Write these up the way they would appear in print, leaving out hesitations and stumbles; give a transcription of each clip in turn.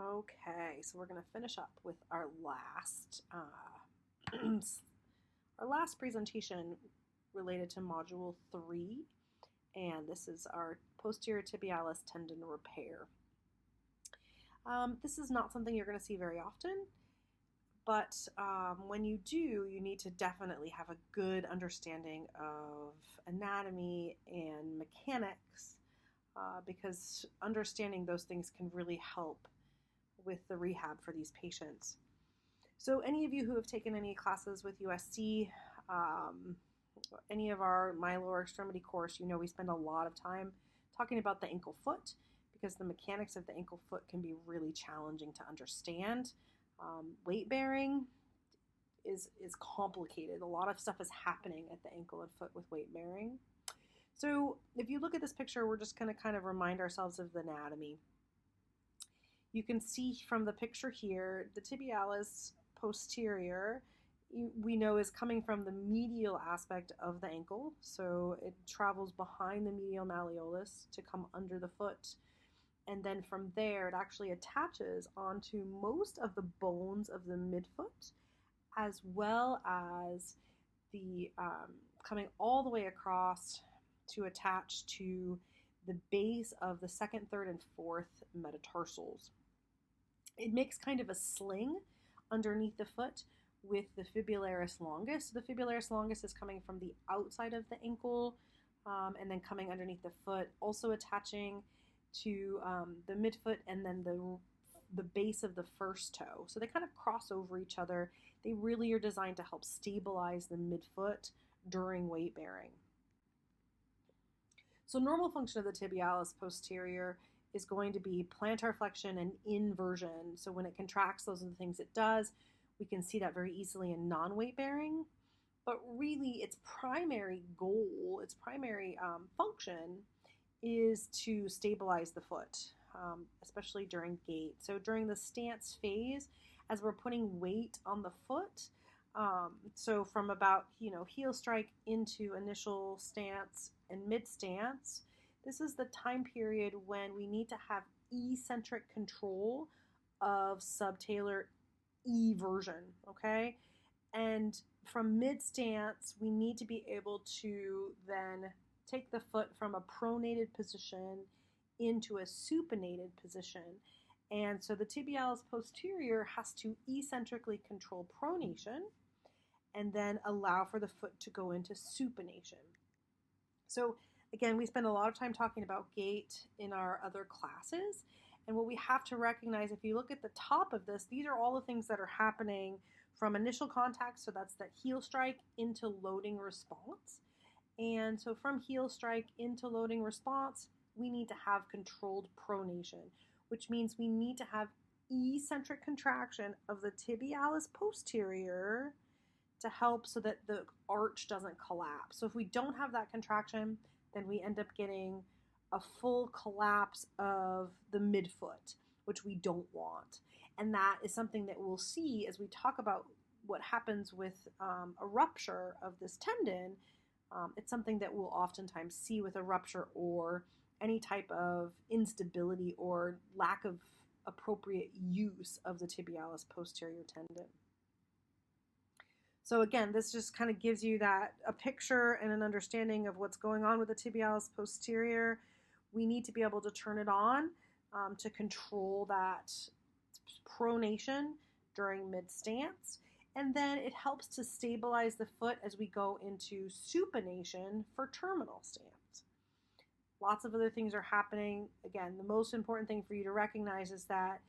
Okay, so we're going to finish up with our last our last presentation related to Module 3, and this is our posterior tibialis tendon repair. This is not something you're going to see very often, but when you do, you need to definitely have a good understanding of anatomy and mechanics, because understanding those things can really help with the rehab for these patients. So any of you who have taken any classes with USC, any of my lower extremity course, you know we spend a lot of time talking about the ankle foot, because the mechanics of the ankle foot can be really challenging to understand. Weight bearing is complicated. A lot of stuff is happening at the ankle and foot with weight bearing. So if you look at this picture, we're just going to kind of remind ourselves of the anatomy. You can see from the picture here, the tibialis posterior, we know is coming from the medial aspect of the ankle. So it travels behind the medial malleolus to come under the foot. And then from there, it actually attaches onto most of the bones of the midfoot, as well as the coming all the way across to attach to the base of the second, third, and fourth metatarsals. It makes kind of a sling underneath the foot with the fibularis longus. The fibularis longus is coming from the outside of the ankle and then coming underneath the foot, also attaching to the midfoot and then the base of the first toe. So they kind of cross over each other. They really are designed to help stabilize the midfoot during weight bearing. So normal function of the tibialis posterior is going to be plantar flexion and inversion. So when it contracts, those are the things it does. We can see that very easily in non-weight bearing. But really, its primary goal, its primary function is to stabilize the foot, especially during gait. So during the stance phase, as we're putting weight on the foot, so from about heel strike into initial stance and mid stance, this is the time period when we need to have eccentric control of subtalar eversion, okay? And from mid stance, we need to be able to then take the foot from a pronated position into a supinated position. And so the tibialis posterior has to eccentrically control pronation and then allow for the foot to go into supination. So again, we spend a lot of time talking about gait in our other classes. And what we have to recognize, if you look at the top of this, these are all the things that are happening from initial contact. So that's that heel strike into loading response. And so from heel strike into loading response, we need to have controlled pronation, which means we need to have eccentric contraction of the tibialis posterior to help so that the arch doesn't collapse. So if we don't have that contraction, then we end up getting a full collapse of the midfoot, which we don't want. And that is something that we'll see as we talk about what happens with a rupture of this tendon. It's something that we'll oftentimes see with a rupture or any type of instability or lack of appropriate use of the tibialis posterior tendon. So again, this just kind of gives you a picture and an understanding of what's going on with the tibialis posterior. We need to be able to turn it on to control that pronation during mid-stance. And then it helps to stabilize the foot as we go into supination for terminal stance. Lots of other things are happening. Again, the most important thing for you to recognize is that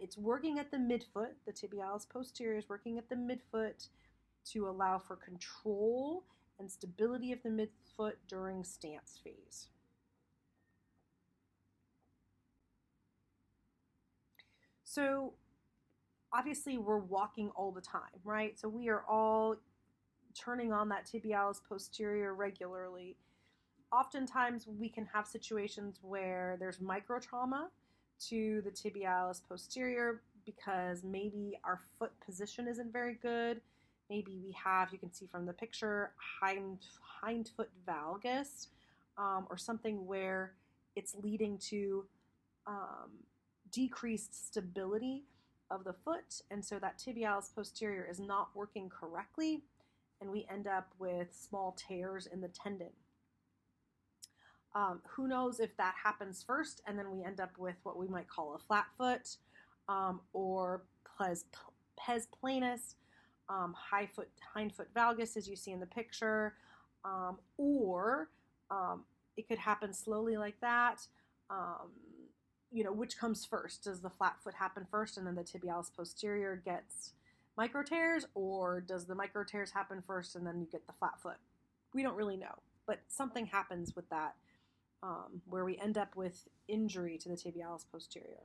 it's working at the midfoot. The tibialis posterior is working at the midfoot to allow for control and stability of the midfoot during stance phase. So obviously we're walking all the time, right? So we are all turning on that tibialis posterior regularly. Oftentimes we can have situations where there's microtrauma to the tibialis posterior because maybe our foot position isn't very good. Maybe we have, you can see from the picture, hind foot valgus, or something where it's leading to decreased stability of the foot, and so that tibialis posterior is not working correctly, and we end up with small tears in the tendon. Who knows if that happens first, and then we end up with what we might call a flat foot, or pes planus, hind foot valgus, as you see in the picture, or it could happen slowly like that. Which comes first? Does the flat foot happen first and then the tibialis posterior gets micro tears, or does the micro tears happen first and then you get the flat foot? We don't really know, but something happens with that where we end up with injury to the tibialis posterior.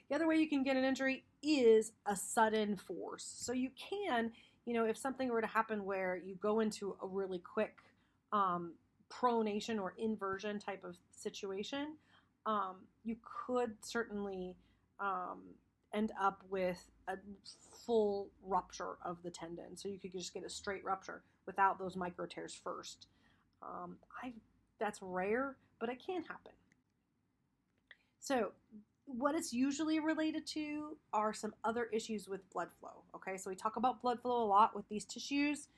The other way you can get an injury is a sudden force. So you can, if something were to happen where you go into a really quick pronation or inversion type of situation, you could certainly end up with a full rupture of the tendon. So you could just get a straight rupture without those micro tears first. That's rare, but it can happen. So what it's usually related to are some other issues with blood flow. Okay, so we talk about blood flow a lot with these tissues.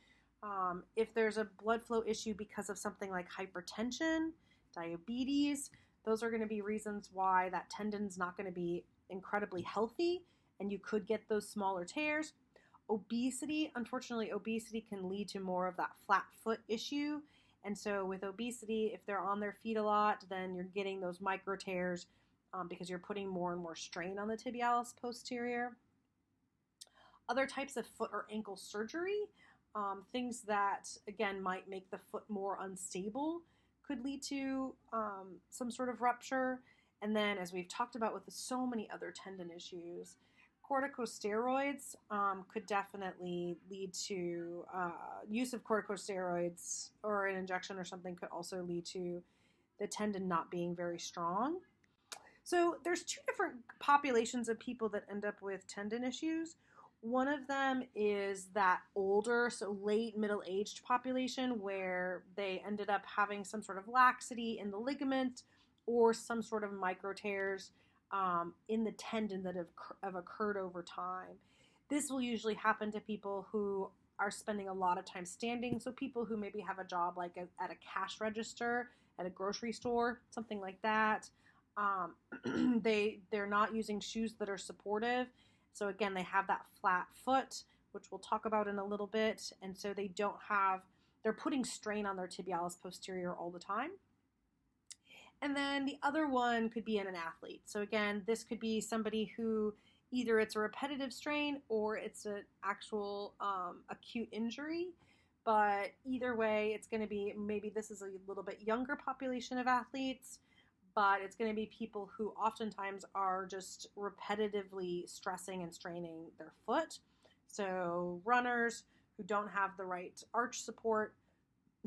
If there's a blood flow issue because of something like hypertension, diabetes, those are going to be reasons why that tendon's not going to be incredibly healthy, and you could get those smaller tears. Obesity, unfortunately, obesity can lead to more of that flat foot issue. And so with obesity, if they're on their feet a lot, then you're getting those micro tears because you're putting more and more strain on the tibialis posterior. Other types of foot or ankle surgery, things that, again, might make the foot more unstable, could lead to some sort of rupture. And then, as we've talked about with so many other tendon issues, corticosteroids could definitely lead to use of corticosteroids, or an injection or something could also lead to the tendon not being very strong. So there's two different populations of people that end up with tendon issues. One of them is that older, so late middle-aged population where they ended up having some sort of laxity in the ligament or some sort of micro tears in the tendon that have occurred over time. This will usually happen to people who are spending a lot of time standing, so people who maybe have a job like at a cash register at a grocery store, something like that. They're not using shoes that are supportive. So again, they have that flat foot, which we'll talk about in a little bit. And so they're putting strain on their tibialis posterior all the time. And then the other one could be in an athlete. So again, this could be somebody who either it's a repetitive strain or it's an actual acute injury. But either way, it's going to be, maybe this is a little bit younger population of athletes, but it's going to be people who oftentimes are just repetitively stressing and straining their foot. So runners who don't have the right arch support,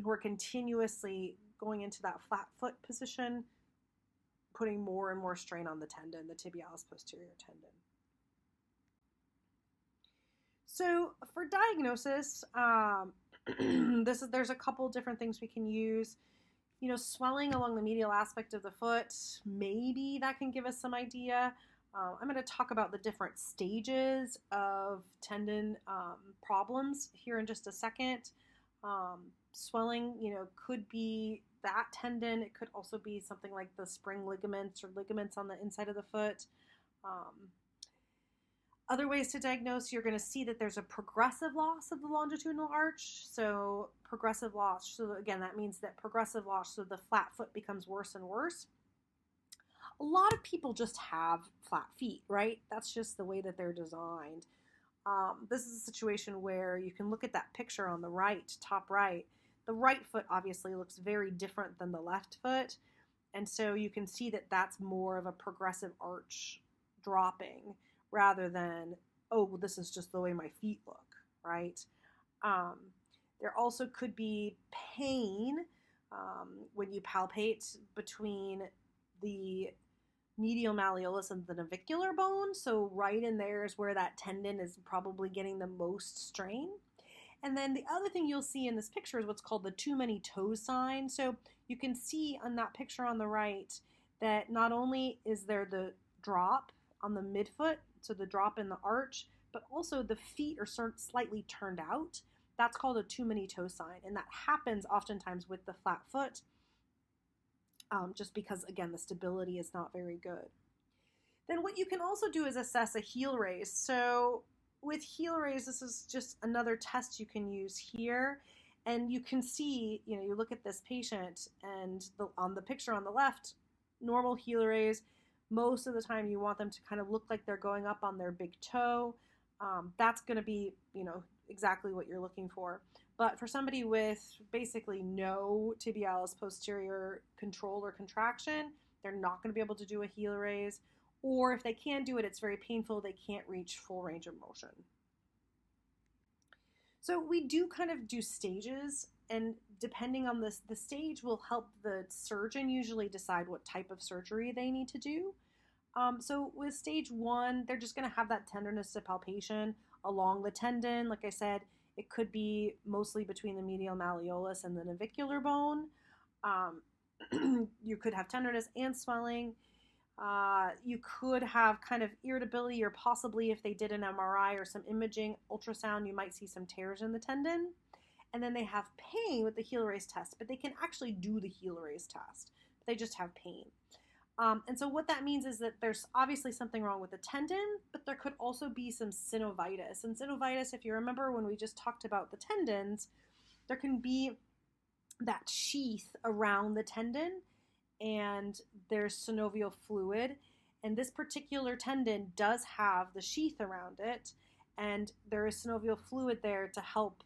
who are continuously going into that flat foot position, putting more and more strain on the tendon, the tibialis posterior tendon. So for diagnosis, there's a couple different things we can use. Swelling along the medial aspect of the foot, maybe that can give us some idea. I'm going to talk about the different stages of tendon problems here in just a second. Swelling, could be that tendon. It could also be something like the spring ligaments or ligaments on the inside of the foot. Other ways to diagnose, you're going to see that there's a progressive loss of the longitudinal arch. So progressive loss, so again, that means that progressive loss, so the flat foot becomes worse and worse. A lot of people just have flat feet, right? That's just the way that they're designed. This is a situation where you can look at that picture on the right, top right. The right foot obviously looks very different than the left foot. And so you can see that that's more of a progressive arch dropping rather than, oh, this is just the way my feet look, right? There also could be pain when you palpate between the medial malleolus and the navicular bone. So right in there is where that tendon is probably getting the most strain. And then the other thing you'll see in this picture is what's called the too many toes sign. So you can see on that picture on the right that not only is there the drop on the midfoot, so the drop in the arch, but also the feet are slightly turned out. That's called a too many toe sign, and that happens oftentimes with the flat foot, just because, again, the stability is not very good. Then what you can also do is assess a heel raise. So with heel raise, this is just another test you can use here. And you can see, you look at this patient, and on the picture on the left, normal heel raise, most of the time you want them to kind of look like they're going up on their big toe. That's going to be, exactly what you're looking for. But for somebody with basically no tibialis posterior control or contraction, they're not going to be able to do a heel raise. Or if they can do it, it's very painful. They can't reach full range of motion. So we do kind of do stages, and depending on the stage will help the surgeon usually decide what type of surgery they need to do. So with stage 1, they're just going to have that tenderness to palpation along the tendon. Like I said, it could be mostly between the medial malleolus and the navicular bone. You could have tenderness and swelling. You could have kind of irritability, or possibly if they did an MRI or some imaging, ultrasound, you might see some tears in the tendon. And then they have pain with the heel raise test, but they can actually do the heel raise test. They just have pain. And so what that means is that there's obviously something wrong with the tendon, but there could also be some synovitis. And synovitis, if you remember when we just talked about the tendons, there can be that sheath around the tendon, and there's synovial fluid. And this particular tendon does have the sheath around it, and there is synovial fluid there to help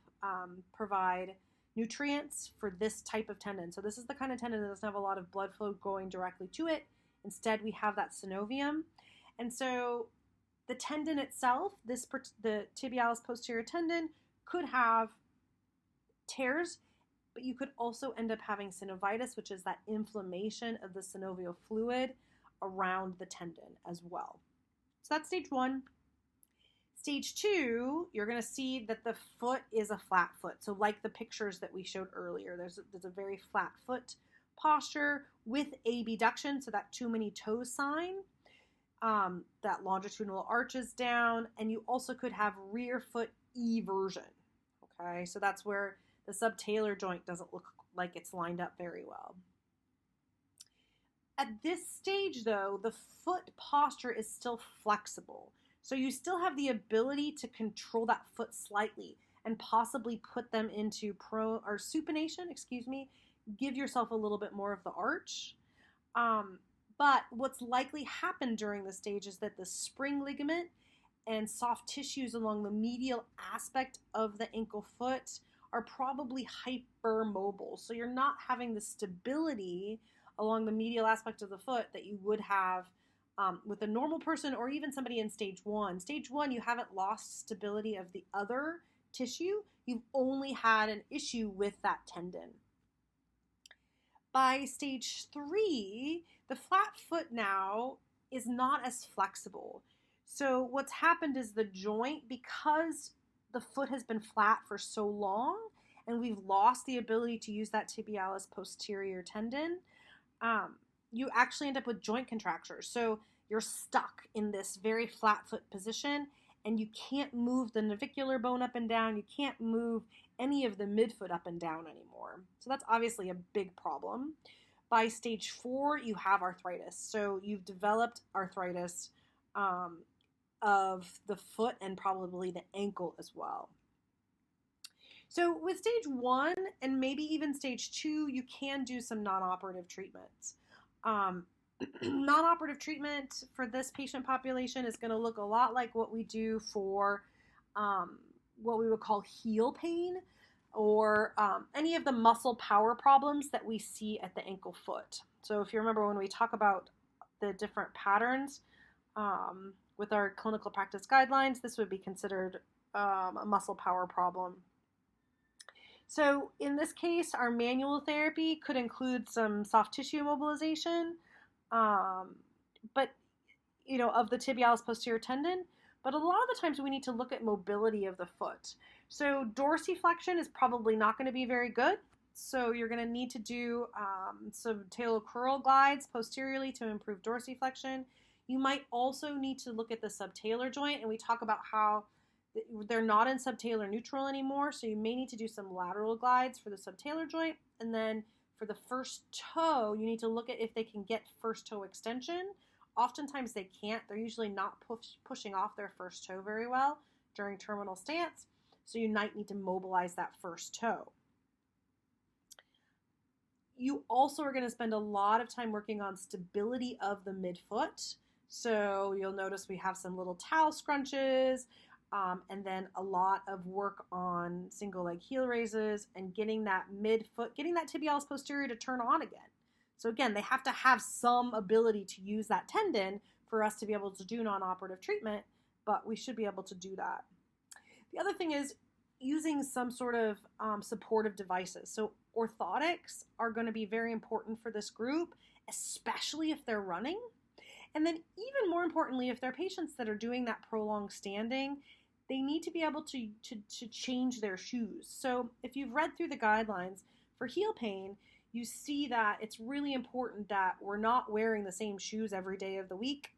provide nutrients for this type of tendon. So this is the kind of tendon that doesn't have a lot of blood flow going directly to it. Instead, we have that synovium. And so the tendon itself, the tibialis posterior tendon, could have tears, but you could also end up having synovitis, which is that inflammation of the synovial fluid around the tendon as well. So that's stage 1. Stage 2, you're going to see that the foot is a flat foot. So like the pictures that we showed earlier, there's a very flat foot posture with abduction, so that too many toes sign, that longitudinal arches down, and you also could have rear foot eversion. Okay, so that's where the subtalar joint doesn't look like it's lined up very well. At this stage, though, the foot posture is still flexible. So you still have the ability to control that foot slightly and possibly put them into supination, give yourself a little bit more of the arch. But what's likely happened during this stage is that the spring ligament and soft tissues along the medial aspect of the ankle foot are probably hypermobile. So you're not having the stability along the medial aspect of the foot that you would have with a normal person, or even somebody in stage 1. Stage 1, you haven't lost stability of the other tissue. You've only had an issue with that tendon. By stage 3, the flat foot now is not as flexible. So what's happened is the joint, because the foot has been flat for so long and we've lost the ability to use that tibialis posterior tendon, you actually end up with joint contractures. So you're stuck in this very flat foot position, and you can't move the navicular bone up and down. You can't move any of the midfoot up and down anymore. So that's obviously a big problem. By stage 4, you have arthritis. So you've developed arthritis of the foot and probably the ankle as well. So with stage 1 and maybe even stage 2, you can do some non-operative treatments. Non-operative treatment for this patient population is going to look a lot like what we do for what we would call heel pain, or any of the muscle power problems that we see at the ankle foot. So if you remember when we talk about the different patterns with our clinical practice guidelines, this would be considered a muscle power problem. So in this case, our manual therapy could include some soft tissue mobilization, but of the tibialis posterior tendon. But a lot of the times we need to look at mobility of the foot. So dorsiflexion is probably not going to be very good. So you're going to need to do some talocrural glides posteriorly to improve dorsiflexion. You might also need to look at the subtalar joint, and we talk about how they're not in subtalar neutral anymore, so you may need to do some lateral glides for the subtalar joint. And then for the first toe, you need to look at if they can get first toe extension. Oftentimes they can't. They're usually not pushing off their first toe very well during terminal stance, so you might need to mobilize that first toe. You also are going to spend a lot of time working on stability of the midfoot. So you'll notice we have some little towel scrunches, and then a lot of work on single leg heel raises and getting that midfoot, getting that tibialis posterior to turn on again. So again, they have to have some ability to use that tendon for us to be able to do non-operative treatment, but we should be able to do that. The other thing is using some sort of supportive devices. So orthotics are going to be very important for this group, especially if they're running. And then even more importantly, if they're patients that are doing that prolonged standing, they need to be able to change their shoes. So if you've read through the guidelines for heel pain, you see that it's really important that we're not wearing the same shoes every day of the week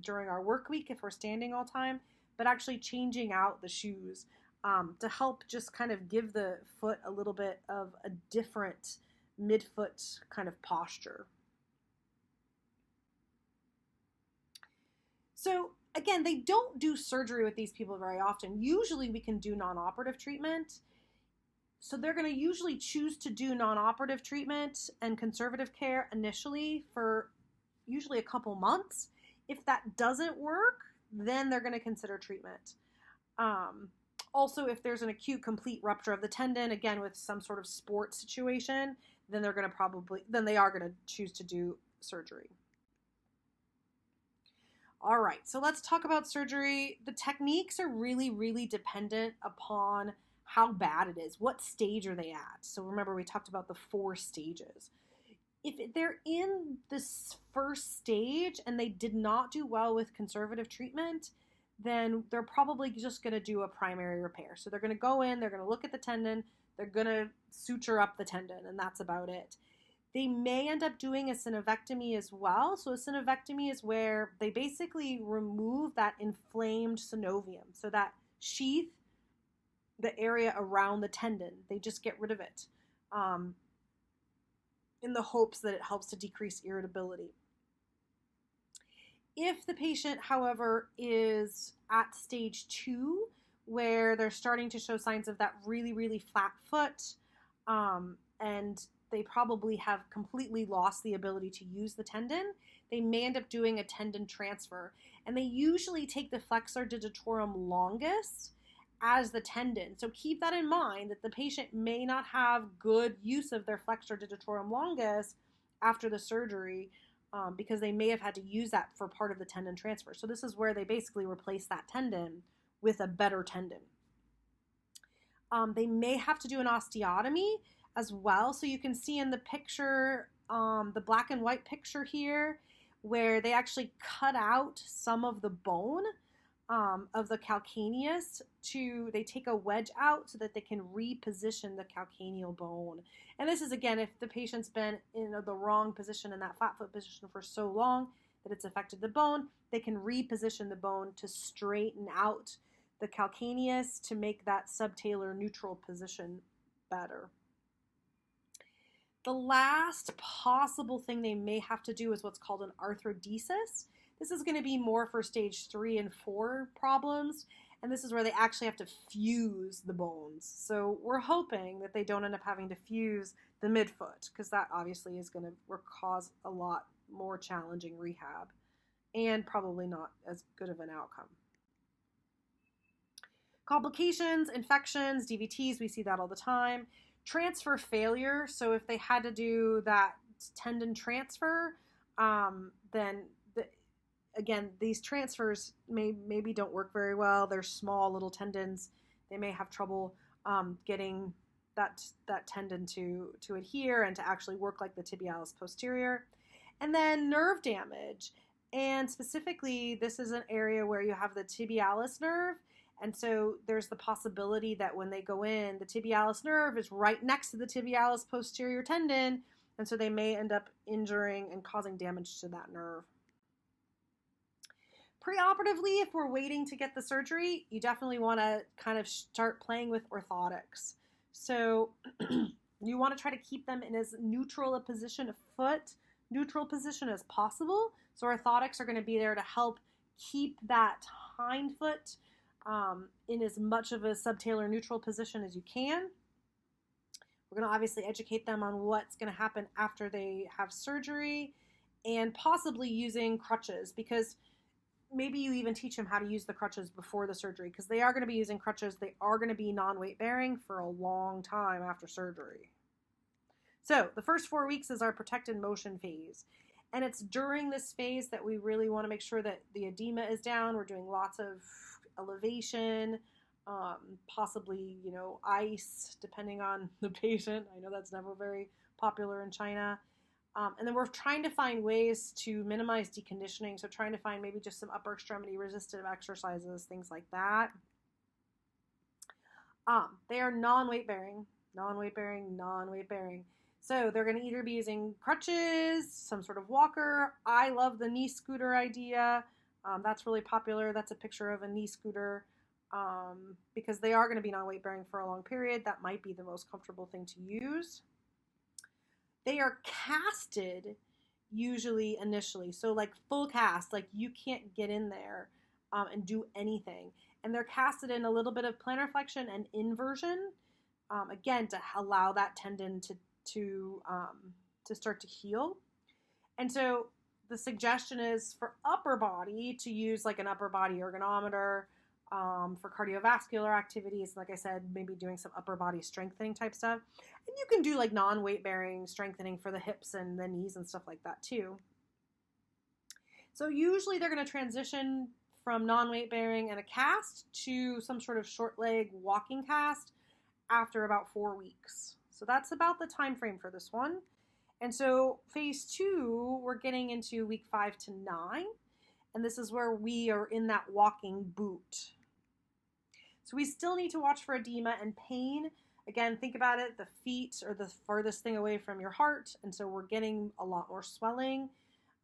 during our work week if we're standing all the time, but actually changing out the shoes to help just kind of give the foot a little bit of a different midfoot kind of posture. So again, they don't do surgery with these people very often. Usually we can do non-operative treatment. So they're going to usually choose to do non-operative treatment and conservative care initially for usually a couple months. If that doesn't work, then they're going to consider treatment. Also, if there's an acute complete rupture of the tendon, again with some sort of sports situation, then they are going to choose to do surgery. All right, so let's talk about surgery. The techniques are really, really dependent upon how bad it is. What stage are they at? So remember, we talked about the 4 stages. If they're in this first stage and they did not do well with conservative treatment, then they're probably just going to do a primary repair. So they're going to go in, they're going to look at the tendon, they're going to suture up the tendon, and that's about it. They may end up doing a synovectomy as well. So a synovectomy is where they basically remove that inflamed synovium. So that sheath, the area around the tendon, they just get rid of it in the hopes that it helps to decrease irritability. If the patient, however, is at stage 2, where they're starting to show signs of that really, really flat foot, and they probably have completely lost the ability to use the tendon, they may end up doing a tendon transfer. And they usually take the flexor digitorum longus as the tendon. So keep that in mind, that the patient may not have good use of their flexor digitorum longus after the surgery because they may have had to use that for part of the tendon transfer. So this is where they basically replace that tendon with a better tendon. They may have to do an osteotomy as well. So you can see in the picture, the black and white picture here, where they actually cut out some of the bone of the calcaneus they take a wedge out so that they can reposition the calcaneal bone. And this is, again, if the patient's been in the wrong position, in that flat foot position for so long that it's affected the bone, they can reposition the bone to straighten out the calcaneus to make that subtalar neutral position better. The last possible thing they may have to do is what's called an arthrodesis. This is going to be more for stage 3 and 4 problems, and this is where they actually have to fuse the bones. So we're hoping that they don't end up having to fuse the midfoot, because that obviously is going to cause a lot more challenging rehab and probably not as good of an outcome. Complications, infections, DVTs, we see that all the time. Transfer failure, so if they had to do that tendon transfer, then again, these transfers maybe don't work very well. They're small little tendons. They may have trouble getting that tendon to adhere and to actually work like the tibialis posterior. And then nerve damage, and specifically this is an area where you have the tibialis nerve And so there's the possibility that when they go in, the tibialis nerve is right next to the tibialis posterior tendon, and so they may end up injuring and causing damage to that nerve. Preoperatively, if we're waiting to get the surgery, you definitely want to kind of start playing with orthotics. So you want to try to keep them in as neutral a position, a foot neutral position as possible. So orthotics are going to be there to help keep that hind foot in as much of a subtalar neutral position as you can. We're going to obviously educate them on what's going to happen after they have surgery, and possibly using crutches, because maybe you even teach them how to use the crutches before the surgery, because they are going to be using crutches. They are going to be non-weight bearing for a long time after surgery. So the first 4 weeks is our protected motion phase. And it's during this phase that we really want to make sure that the edema is down. We're doing lots of elevation, possibly, ice, depending on the patient. I know that's never very popular in China. And then we're trying to find ways to minimize deconditioning. So trying to find maybe just some upper extremity resistive exercises, things like that. They are non-weight bearing. So they're going to either be using crutches, some sort of walker. I love the knee scooter idea. That's really popular. That's a picture of a knee scooter, because they are going to be non-weight bearing for a long period. That might be the most comfortable thing to use. They are casted usually initially. So like full cast, like you can't get in there and do anything. And they're casted in a little bit of plantar flexion and inversion, again, to allow that tendon to start to heal. And so the suggestion is for upper body to use like an upper body ergonometer, for cardiovascular activities. Like I said, maybe doing some upper body strengthening type stuff. And you can do like non-weight bearing strengthening for the hips and the knees and stuff like that too. So usually they're going to transition from non-weight bearing and a cast to some sort of short leg walking cast after about 4 weeks. So that's about the time frame for this one. And so phase 2, we're getting into week 5 to 9. And this is where we are in that walking boot. So we still need to watch for edema and pain. Again, think about it. The feet are the farthest thing away from your heart. And so we're getting a lot more swelling.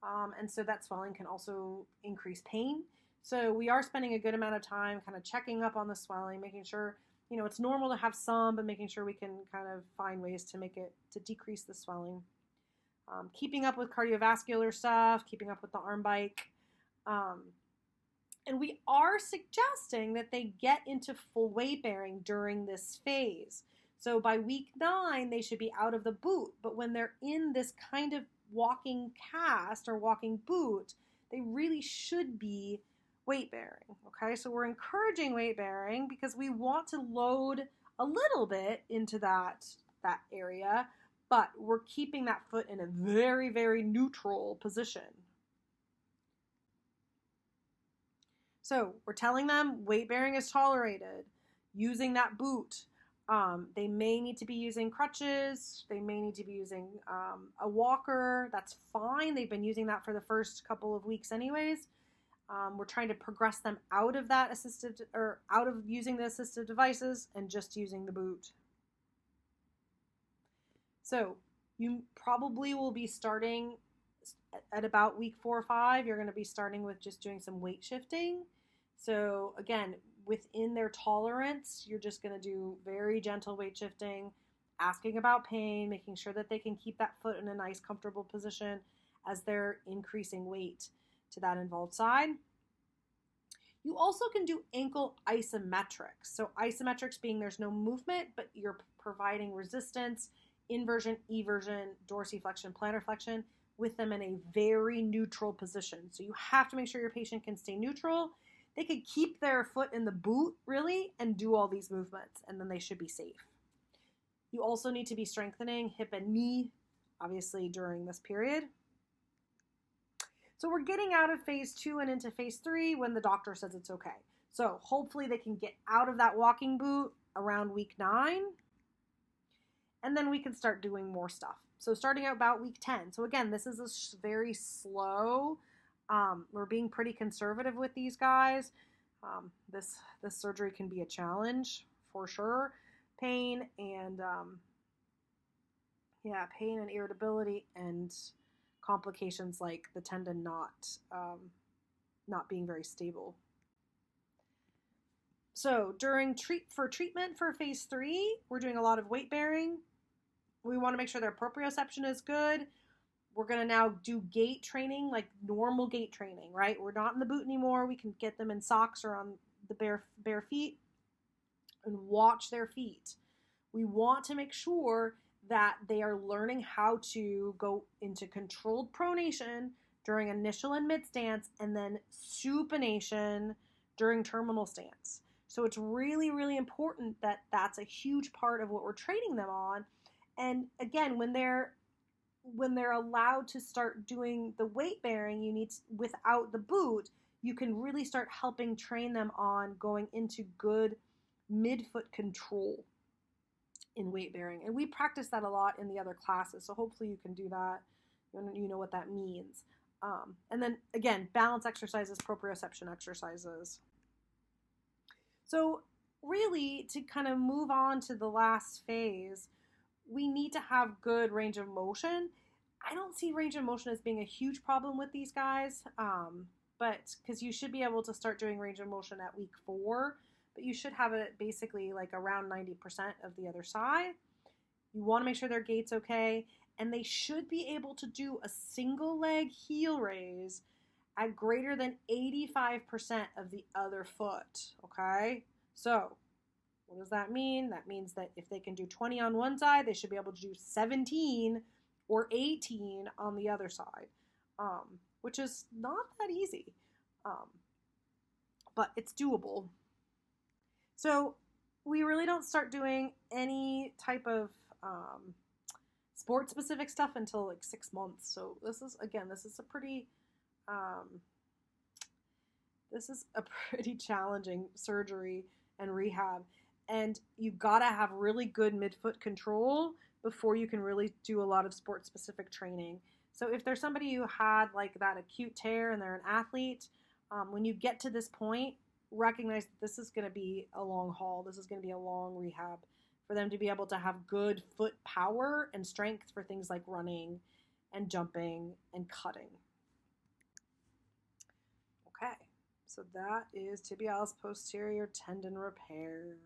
And so that swelling can also increase pain. So we are spending a good amount of time kind of checking up on the swelling, making sure, it's normal to have some, but making sure we can kind of find ways to decrease the swelling. Keeping up with cardiovascular stuff, keeping up with the arm bike. And we are suggesting that they get into full weight bearing during this phase. So by week 9, they should be out of the boot. But when they're in this kind of walking cast or walking boot, they really should be weight bearing. Okay, so we're encouraging weight bearing because we want to load a little bit into that area, but we're keeping that foot in a very, very neutral position. So we're telling them weight bearing is tolerated, using that boot. They may need to be using crutches. They may need to be using a walker. That's fine. They've been using that for the first couple of weeks anyways. We're trying to progress them out of that out of using the assistive devices and just using the boot. So you probably will be starting at about week 4 or 5. You're going to be starting with just doing some weight shifting. So again, within their tolerance, you're just going to do very gentle weight shifting, asking about pain, making sure that they can keep that foot in a nice, comfortable position as they're increasing weight to that involved side. You also can do ankle isometrics. So isometrics being there's no movement, but you're providing resistance, inversion, eversion, dorsiflexion, plantar flexion with them in a very neutral position. So you have to make sure your patient can stay neutral. They could keep their foot in the boot, really, and do all these movements, and then they should be safe. You also need to be strengthening hip and knee, obviously, during this period. So we're getting out of phase 2 and into phase 3 when the doctor says it's okay. So hopefully they can get out of that walking boot around week 9, and then we can start doing more stuff. So starting out about week 10. So again, this is a very slow. We're being pretty conservative with these guys. This surgery can be a challenge for sure. Pain and pain and irritability and complications like the tendon not being very stable. So for treatment for phase 3, we're doing a lot of weight bearing. We want to make sure their proprioception is good. We're going to now do gait training, like normal gait training, right? We're not in the boot anymore. We can get them in socks or on the bare feet and watch their feet. We want to make sure that they are learning how to go into controlled pronation during initial and mid stance, and then supination during terminal stance. So it's really, really important that that's a huge part of what we're training them on. And again, when they're allowed to start doing the weight bearing, without the boot, you can really start helping train them on going into good midfoot control in weight bearing. And we practice that a lot in the other classes, so hopefully you can do that. You know what that means. And then again, balance exercises, proprioception exercises. So really, to kind of move on to the last phase, we need to have good range of motion. I don't see range of motion as being a huge problem with these guys, but because you should be able to start doing range of motion at week 4, but you should have it basically like around 90% of the other side. You want to make sure their gait's okay, and they should be able to do a single leg heel raise at greater than 85% of the other foot, okay? So what does that mean? That means that if they can do 20 on one side, they should be able to do 17 or 18 on the other side, which is not that easy, but it's doable. So we really don't start doing any type of sport-specific stuff until like 6 months. So this is a pretty challenging surgery and rehab. And you gotta have really good midfoot control before you can really do a lot of sport-specific training. So if there's somebody who had like that acute tear and they're an athlete, when you get to this point, recognize that this is going to be a long haul. This is going to be a long rehab for them to be able to have good foot power and strength for things like running and jumping and cutting. Okay, so that is tibialis posterior tendon repair.